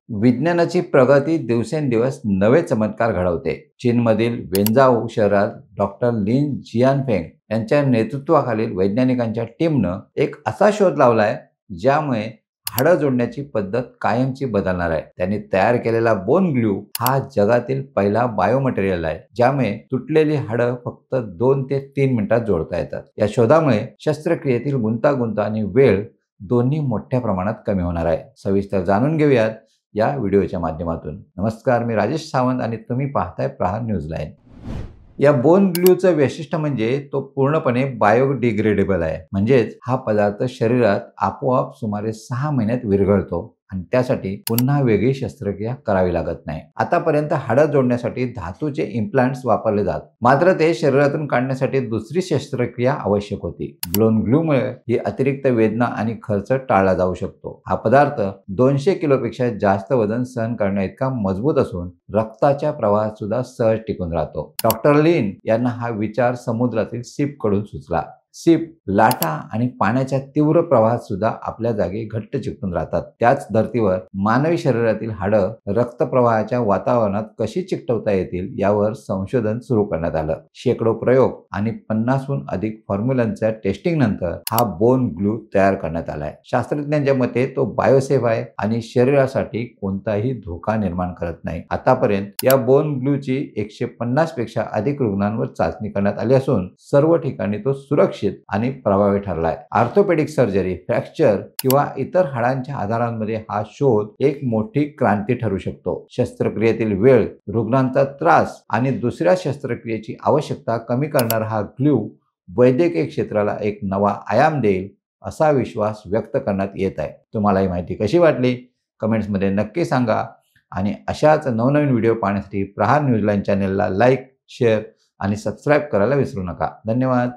विज्ञानाची प्रगती दिवसेंदिवस नवे चमत्कार घडवते. चीनमधील वेंजाओ शहरात डॉक्टर लिन जियानफेंग यांच्या नेतृत्वाखालील वैज्ञानिकांच्या टीमनं एक असा शोध लावलाय ज्यामुळे हाडं जोडण्याची पद्धत कायमची बदलणार आहे. त्यांनी तयार केलेला बोन ग्लू हा जगातील पहिला बायोमटेरियल आहे, ज्यामुळे तुटलेली हाडं फक्त 2 ते 3 मिनिटात जोडता येतात. या शोधामुळे शस्त्रक्रियेतील गुंतागुंत आणि वेळ दोन्ही मोठ्या प्रमाणात कमी होणार आहे. सविस्तर जाणून घेऊयात या व्हिडिओच्या माध्यमातून. नमस्कार, मी राजेश सावंत आणि तुम्ही पाहताय प्रहार न्यूज लाईन. या बोन ग्लूचं वैशिष्ट्य म्हणजे तो पूर्णपणे बायोडिग्रेडेबल आहे. म्हणजेच हा पदार्थ शरीरात आपोआप सुमारे 6 महिन्यात विरघळतो आणि त्यासाठी पुन्हा वेगळी शस्त्रक्रिया करावी लागत नाही. आतापर्यंत हाडं जोडण्यासाठी धातूचे इम्प्लांट्स वापरले जात, मात्र ते शरीरातून काढण्यासाठी दुसरी शस्त्रक्रिया आवश्यक होती. बोन ग्लूमुळे ही अतिरिक्त वेदना आणि खर्च टाळला जाऊ शकतो. हा पदार्थ 200 किलोपेक्षा जास्त वजन सहन करण्याइतका मजबूत असून रक्ताच्या प्रवाहात सुद्धा सहज टिकून राहतो. डॉक्टर लिन यांना हा विचार समुद्रातील सीप कडून सुचला. सीप लाटा आणि पाण्याच्या तीव्र प्रवाहात सुद्धा आपल्या जागी घट्ट चिकटून राहतात. त्याच धर्तीवर मानवी शरीरातील हाडं रक्तप्रवाहाच्या वातावरणात कशी चिकटवता येतील यावर संशोधन सुरू करण्यात आलं. शेकडो प्रयोग आणि 50हून अधिक फॉर्म्युलांच्या टेस्टिंग नंतर हा बोन ग्लू तयार करण्यात आलाय. शास्त्रज्ञांच्या मते तो बायोसेफ आहे आणि शरीरासाठी कोणताही धोका निर्माण करत नाही. आतापर्यंत या बोन ग्लूची 150 पेक्षा अधिक रुग्णांवर चाचणी करण्यात आली असून सर्व ठिकाणी तो सुरक्षित आणि प्रभावी ठरलाय. ऑर्थोपेडिक सर्जरी, फ्रॅक्चर किंवा इतर हाडांच्या आजारांमध्ये हा शोध एक मोठी क्रांती ठरू शकतो. शस्त्रक्रियेतील वेळ, रुग्णांचा त्रास आणि दुसऱ्या शस्त्रक्रियेची आवश्यकता कमी करणारा हा ग्लू वैद्यकीय क्षेत्राला एक नवा आयाम देईल असा विश्वास व्यक्त करण्यात येत आहे. तुम्हाला ही माहिती कशी वाटली कमेंट्समध्ये नक्की सांगा आणि अशाच नवनवीन व्हिडिओ पाहण्यासाठी प्रहार न्यूज लाईन चॅनलला लाईक, शेअर आणि सबस्क्राईब करायला विसरू नका. धन्यवाद.